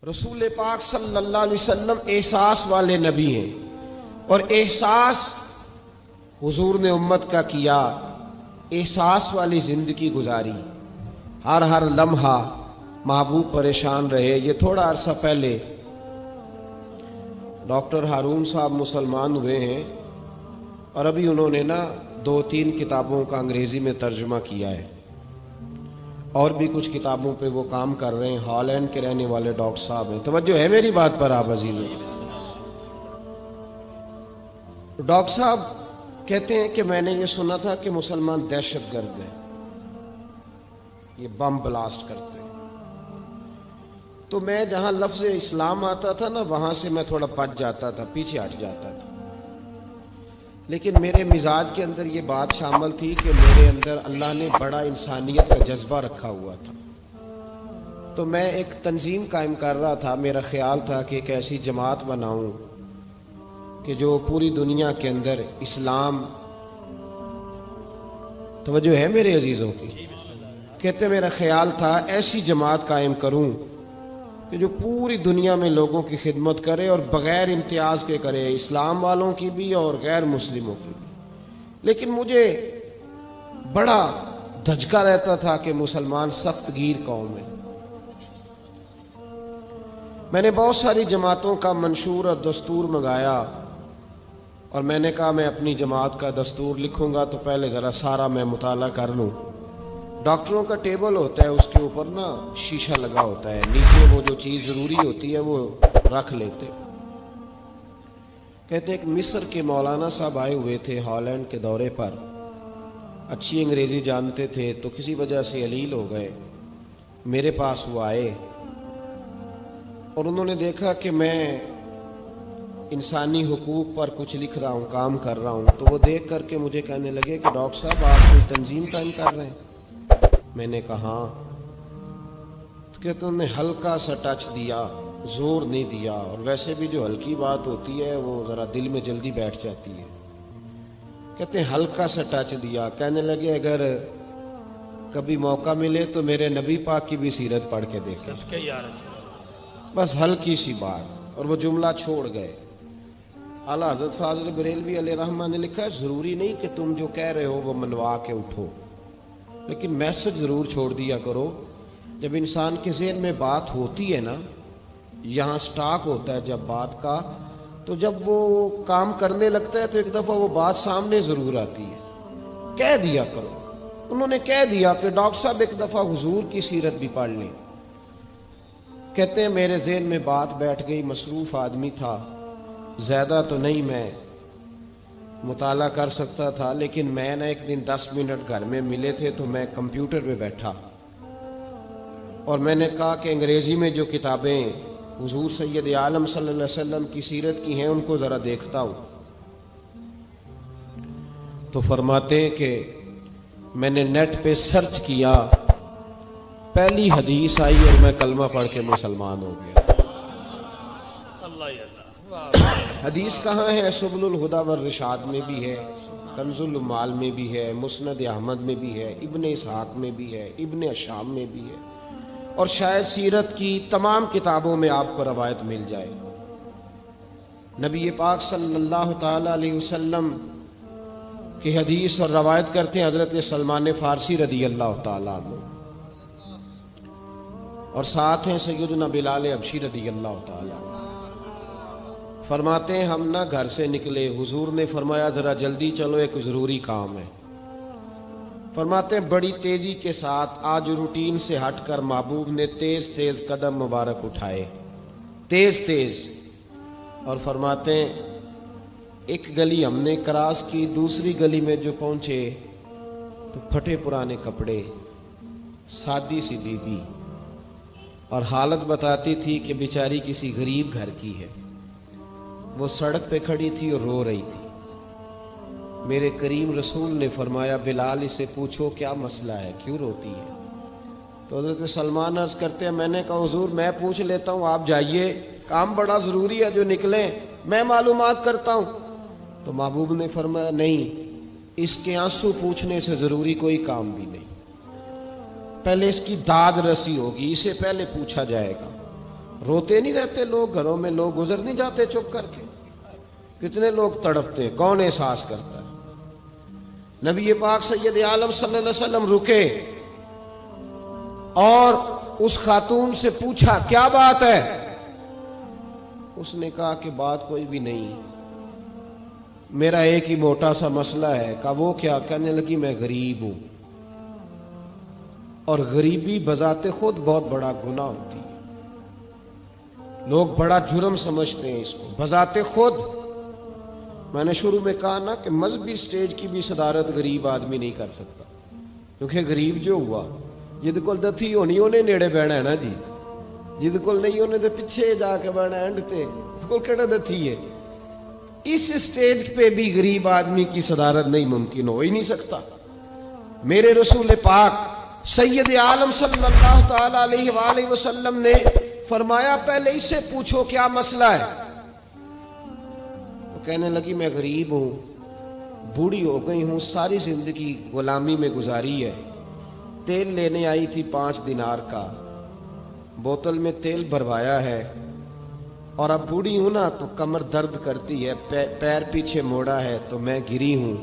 رسول پاک صلی اللہ علیہ وسلم احساس والے نبی ہیں، اور احساس حضور نے امت کا کیا، احساس والی زندگی گزاری، ہر لمحہ محبوب پریشان رہے۔ یہ تھوڑا عرصہ پہلے ڈاکٹر ہارون صاحب مسلمان ہوئے ہیں، اور ابھی انہوں نے 2-3 کتابوں کا انگریزی میں ترجمہ کیا ہے، اور بھی کچھ کتابوں پہ وہ کام کر رہے ہیں۔ ہالینڈ کے رہنے والے ڈاکٹر صاحب ہیں۔ توجہ ہے میری بات پر آپ عزیزوں؟ ڈاکٹر صاحب کہتے ہیں کہ میں نے یہ سنا تھا کہ مسلمان دہشت گرد ہیں، یہ بم بلاسٹ کرتے ہیں۔ تو میں جہاں لفظ اسلام آتا تھا وہاں سے میں تھوڑا بچ جاتا تھا، پیچھے ہٹ جاتا تھا، لیکن میرے مزاج کے اندر یہ بات شامل تھی کہ میرے اندر اللہ نے بڑا انسانیت کا جذبہ رکھا ہوا تھا۔ تو میں ایک تنظیم قائم کر رہا تھا، میرا خیال تھا کہ ایک ایسی جماعت بناؤں کہ جو پوری دنیا کے اندر اسلام، توجہ ہے میرے عزیزوں کی، کہتے میرا خیال تھا ایسی جماعت قائم کروں کہ جو پوری دنیا میں لوگوں کی خدمت کرے، اور بغیر امتیاز کے کرے، اسلام والوں کی بھی اور غیر مسلموں کی بھی۔ لیکن مجھے بڑا دھچکا رہتا تھا کہ مسلمان سخت گیر قوم ہے۔ میں نے بہت ساری جماعتوں کا منشور اور دستور منگایا، اور میں نے کہا میں اپنی جماعت کا دستور لکھوں گا تو پہلے ذرا سارا میں مطالعہ کر لوں۔ ڈاکٹروں کا ٹیبل ہوتا ہے، اس کے اوپر شیشہ لگا ہوتا ہے، نیچے وہ جو چیز ضروری ہوتی ہے وہ رکھ لیتے۔ کہتے ہیں کہ مصر کے مولانا صاحب آئے ہوئے تھے ہالینڈ کے دورے پر، اچھی انگریزی جانتے تھے، تو کسی وجہ سے علیل ہو گئے۔ میرے پاس وہ آئے اور انہوں نے دیکھا کہ میں انسانی حقوق پر کچھ لکھ رہا ہوں، کام کر رہا ہوں، تو وہ دیکھ کر کے مجھے کہنے لگے کہ ڈاکٹر صاحب آپ کوئی تنظیم قائم کر رہے ہیں؟ میں نے کہا ہاں۔ تو کہتے انہوں نے ہلکا سا ٹچ دیا، زور نہیں دیا، اور ویسے بھی جو ہلکی بات ہوتی ہے وہ ذرا دل میں جلدی بیٹھ جاتی ہے۔ کہتے ہیں ہلکا سا ٹچ دیا، کہنے لگے اگر کبھی موقع ملے تو میرے نبی پاک کی بھی سیرت پڑھ کے دیکھیں، بس ہلکی سی بات، اور وہ جملہ چھوڑ گئے۔ اعلیٰ حضرت فاضل بریلوی علیہ رحمہ نے لکھا ہے ضروری نہیں کہ تم جو کہہ رہے ہو وہ منوا کے اٹھو، لیکن میسج ضرور چھوڑ دیا کرو۔ جب انسان کے ذہن میں بات ہوتی ہے یہاں سٹاک ہوتا ہے جب بات کا، تو جب وہ کام کرنے لگتا ہے تو ایک دفعہ وہ بات سامنے ضرور آتی ہے۔ کہہ دیا کرو۔ انہوں نے کہہ دیا کہ ڈاکٹر صاحب ایک دفعہ حضور کی سیرت بھی پڑھ لیں۔ کہتے ہیں میرے ذہن میں بات بیٹھ گئی، مصروف آدمی تھا، زیادہ تو نہیں میں مطالعہ کر سکتا تھا، لیکن میں ایک دن 10 منٹ گھر میں ملے تھے تو میں کمپیوٹر پہ بیٹھا، اور میں نے کہا کہ انگریزی میں جو کتابیں حضور سید عالم صلی اللہ علیہ وسلم کی سیرت کی ہیں ان کو ذرا دیکھتا ہوں۔ تو فرماتے ہیں کہ میں نے نیٹ پہ سرچ کیا، پہلی حدیث آئی اور میں کلمہ پڑھ کے مسلمان ہو گیا۔ حدیث کہاں ہے؟ سبل الہدی والرشاد میں بھی ہے، کنز المال میں بھی ہے، مسند احمد میں بھی ہے، ابن اسحاق میں بھی ہے، ابن اشام میں بھی ہے، اور شاید سیرت کی تمام کتابوں میں آپ کو روایت مل جائے۔ نبی پاک صلی اللہ تعالی علیہ وسلم کی حدیث اور روایت کرتے ہیں حضرت سلمان فارسی رضی اللہ تعالیٰ عنہ، اور ساتھ ہیں سیدنا بلال حبشی رضی اللہ تعالیٰ عنہ۔ فرماتے ہیں ہم گھر سے نکلے، حضور نے فرمایا ذرا جلدی چلو ایک ضروری کام ہے۔ فرماتے ہیں بڑی تیزی کے ساتھ آج روٹین سے ہٹ کر محبوب نے تیز تیز قدم مبارک اٹھائے، تیز تیز، اور فرماتے ہیں ایک گلی ہم نے کراس کی، دوسری گلی میں جو پہنچے تو پھٹے پرانے کپڑے، سادی سی بیوی، اور حالت بتاتی تھی کہ بیچاری کسی غریب گھر کی ہے۔ وہ سڑک پہ کھڑی تھی اور رو رہی تھی۔ میرے کریم رسول نے فرمایا بلال اسے پوچھو کیا مسئلہ ہے، کیوں روتی ہے؟ تو حضرت سلمان عرض کرتے ہیں میں نے کہا حضور میں پوچھ لیتا ہوں، آپ جائیے، کام بڑا ضروری ہے جو نکلیں، میں معلومات کرتا ہوں۔ تو محبوب نے فرمایا نہیں، اس کے آنسو پوچھنے سے ضروری کوئی کام بھی نہیں، پہلے اس کی داد رسی ہوگی، اسے پہلے پوچھا جائے گا۔ روتے نہیں رہتے لوگ گھروں میں؟ لوگ گزر نہیں جاتے چپ کر کے؟ کتنے لوگ تڑپتے ہیں، کون احساس کرتا ہے؟ نبی پاک سید عالم صلی اللہ علیہ وسلم رکے اور اس خاتون سے پوچھا کیا بات ہے؟ اس نے کہا کہ بات کوئی بھی نہیں، میرا ایک ہی موٹا سا مسئلہ ہے۔ کہا وہ کیا؟ کہنے لگی میں غریب ہوں، اور غریبی بذات خود بہت بڑا گناہ ہوتی ہے، لوگ بڑا جرم سمجھتے ہیں اس کو بذات خود۔ میں نے شروع میں کہا نا کہ مذہبی سٹیج کی بھی صدارت غریب آدمی نہیں کر سکتا، کیونکہ غریب جو ہوا جد کول دتھی ہونی انہیں نیڑے بہنا ہے نا جی، جد کول نہیں انہیں دے پیچھے جا کے بہنا اینڈ تے کول کیڑا دتھی ہے۔ اس سٹیج پہ بھی غریب آدمی کی صدارت نہیں ممکن ہو ہی نہیں سکتا۔ میرے رسول پاک سید عالم صلی اللہ تعالی علیہ وآلہ وسلم نے فرمایا پہلے اس سے پوچھو کیا مسئلہ ہے۔ وہ کہنے لگی میں غریب ہوں، بوڑھی ہو گئی ہوں، ساری زندگی غلامی میں گزاری ہے، تیل لینے آئی تھی 5 دینار کا، بوتل میں تیل بھروایا ہے، اور اب بوڑھی ہوں نا تو کمر درد کرتی ہے، پیر پیچھے موڑا ہے تو میں گری ہوں،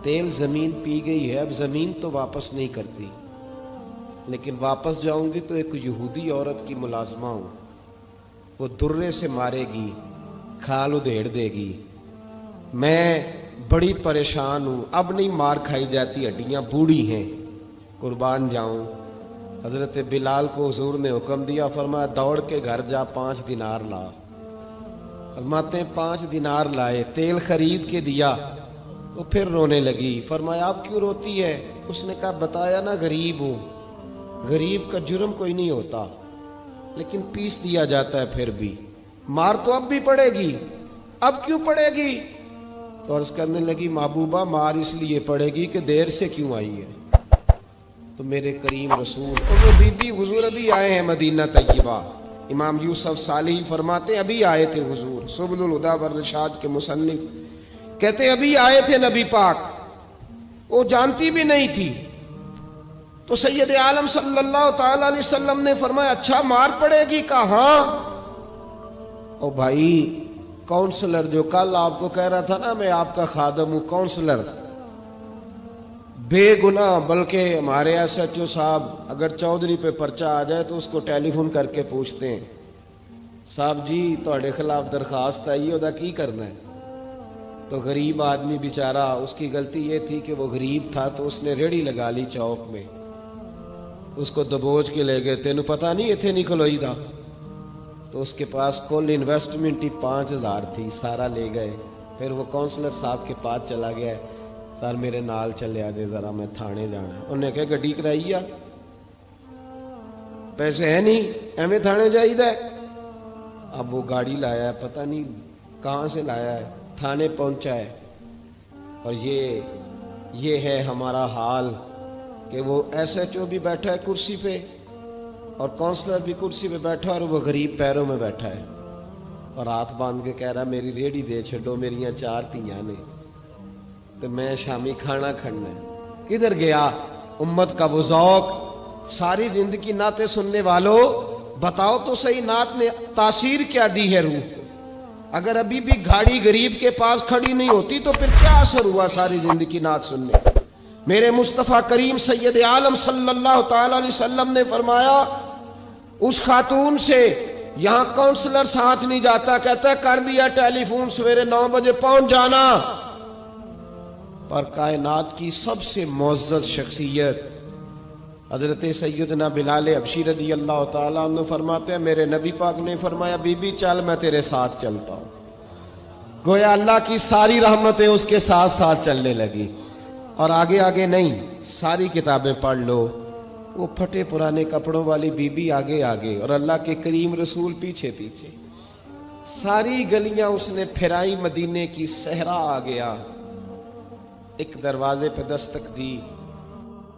تیل زمین پی گئی ہے، اب زمین تو واپس نہیں کرتی، لیکن واپس جاؤں گی تو ایک یہودی عورت کی ملازمہ ہوں، وہ درے سے مارے گی، کھال ادھیڑ دے گی، میں بڑی پریشان ہوں، اب نہیں مار کھائی جاتی، ہڈیاں بوڑھی ہیں، قربان جاؤں۔ حضرت بلال کو حضور نے حکم دیا، فرمایا دوڑ کے گھر جا 5 دینار لا۔ فرماتے ہیں 5 دینار لائے، تیل خرید کے دیا، وہ پھر رونے لگی۔ فرمایا آپ کیوں روتی ہے؟ اس نے کہا بتایا نا غریب ہوں، غریب کا جرم کوئی نہیں ہوتا، لیکن پیس دیا جاتا ہے، پھر بھی مار تو اب بھی پڑے گی، اب کیوں پڑے گی؟ تو عرض کرنے لگی محبوبہ مار اس لیے پڑے گی کہ دیر سے کیوں آئی ہے۔ تو میرے کریم رسول اور وہ بی بی حضور ابھی آئے ہیں مدینہ طیبہ، امام یوسف صالحی فرماتے ہیں ابھی آئے تھے حضور، سبل الہدی والرشاد کے مصنف کہتے ہیں ابھی آئے تھے نبی پاک، وہ جانتی بھی نہیں تھی۔ تو سید عالم صلی اللہ تعالی علیہ وسلم نے فرمایا اچھا مار پڑے گی؟ کہا ہاں۔ او بھائی کونسلر جو کل آپ کو کہہ رہا تھا نا میں آپ کا خادم ہوں، کونسلر بے گناہ، بلکہ ہمارے ایس ایچ او صاحب اگر چودھری پہ پرچہ آ جائے تو اس کو ٹیلی فون کر کے پوچھتے ہیں صاحب جی تہاڈے خلاف درخواست آئی ہے، کی کرنا ہے؟ تو غریب آدمی بیچارہ، اس کی غلطی یہ تھی کہ وہ غریب تھا تو اس نے ریڑھی لگا لی چوک میں، اس کو دبوچ کے لے گئے، تینوں پتہ نہیں اتنے نہیں کھلوئی دا، تو اس کے پاس کل انویسٹمنٹ ہی 5000 تھی، سارا لے گئے۔ پھر وہ کونسلر صاحب کے پاس چلا گیا ہے، سر میرے نال چلے آجے ذرا میں تھانے جانا ہے۔ انہوں نے کہا گڈی کرائی آ، پیسے ہیں نہیں ایویں تھانے جائی دا ہے۔ اب وہ گاڑی لایا ہے، پتہ نہیں کہاں سے لایا ہے، تھانے پہنچا ہے، اور یہ ہے ہمارا حال کہ وہ ایس ایچ او بھی بیٹھا ہے کرسی پہ اور کونسلر بھی کرسی پہ بیٹھا اور وہ غریب پیروں میں بیٹھا ہے اور ہاتھ باندھ کے کہہ رہا میری ریڑھی دے چھڈو، میریاں 4 تیاں نے تو میں شامی کھانا کھڑنا ہے۔ کدھر گیا امت کا وہ ذوق؟ ساری زندگی نعتیں سننے والوں بتاؤ تو صحیح نعت نے تاثیر کیا دی ہے روح کو؟ اگر ابھی بھی گھاڑی غریب کے پاس کھڑی نہیں ہوتی تو پھر کیا اثر ہوا ساری زندگی نعت سننے؟ میرے مصطفیٰ کریم سید عالم صلی اللہ تعالی علیہ وسلم نے فرمایا اس خاتون سے یہاں کونسلر ساتھ نہیں جاتا، کہتا ہے کر دیا ٹیلی فون، سویرے 9 بجے پہنچ جانا۔ پر کائنات کی سب سے معزز شخصیت حضرت سیدنا بلال حبشی رضی اللہ تعالیٰ عنہ فرماتے ہیں میرے نبی پاک نے فرمایا بی بی چل میں تیرے ساتھ چلتا ہوں، گویا اللہ کی ساری رحمتیں اس کے ساتھ ساتھ چلنے لگی۔ اور آگے آگے نہیں، ساری کتابیں پڑھ لو، وہ پھٹے پرانے کپڑوں والی بی بی آگے آگے اور اللہ کے کریم رسول پیچھے پیچھے، ساری گلیاں اس نے پھرائی، مدینے کی صحرا آ گیا، ایک دروازے پہ دستک دی،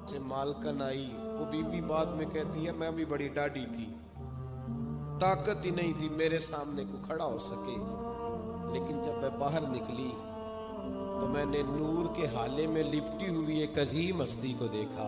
سے مالکن آئی، وہ بی بی بعد میں کہتی ہے میں بھی بڑی ڈاڈی تھی، طاقت ہی نہیں تھی میرے سامنے کو کھڑا ہو سکے، لیکن جب میں باہر نکلی تو میں نے نور کے حالے میں لپٹی ہوئی ایک عظیم ہستی کو دیکھا،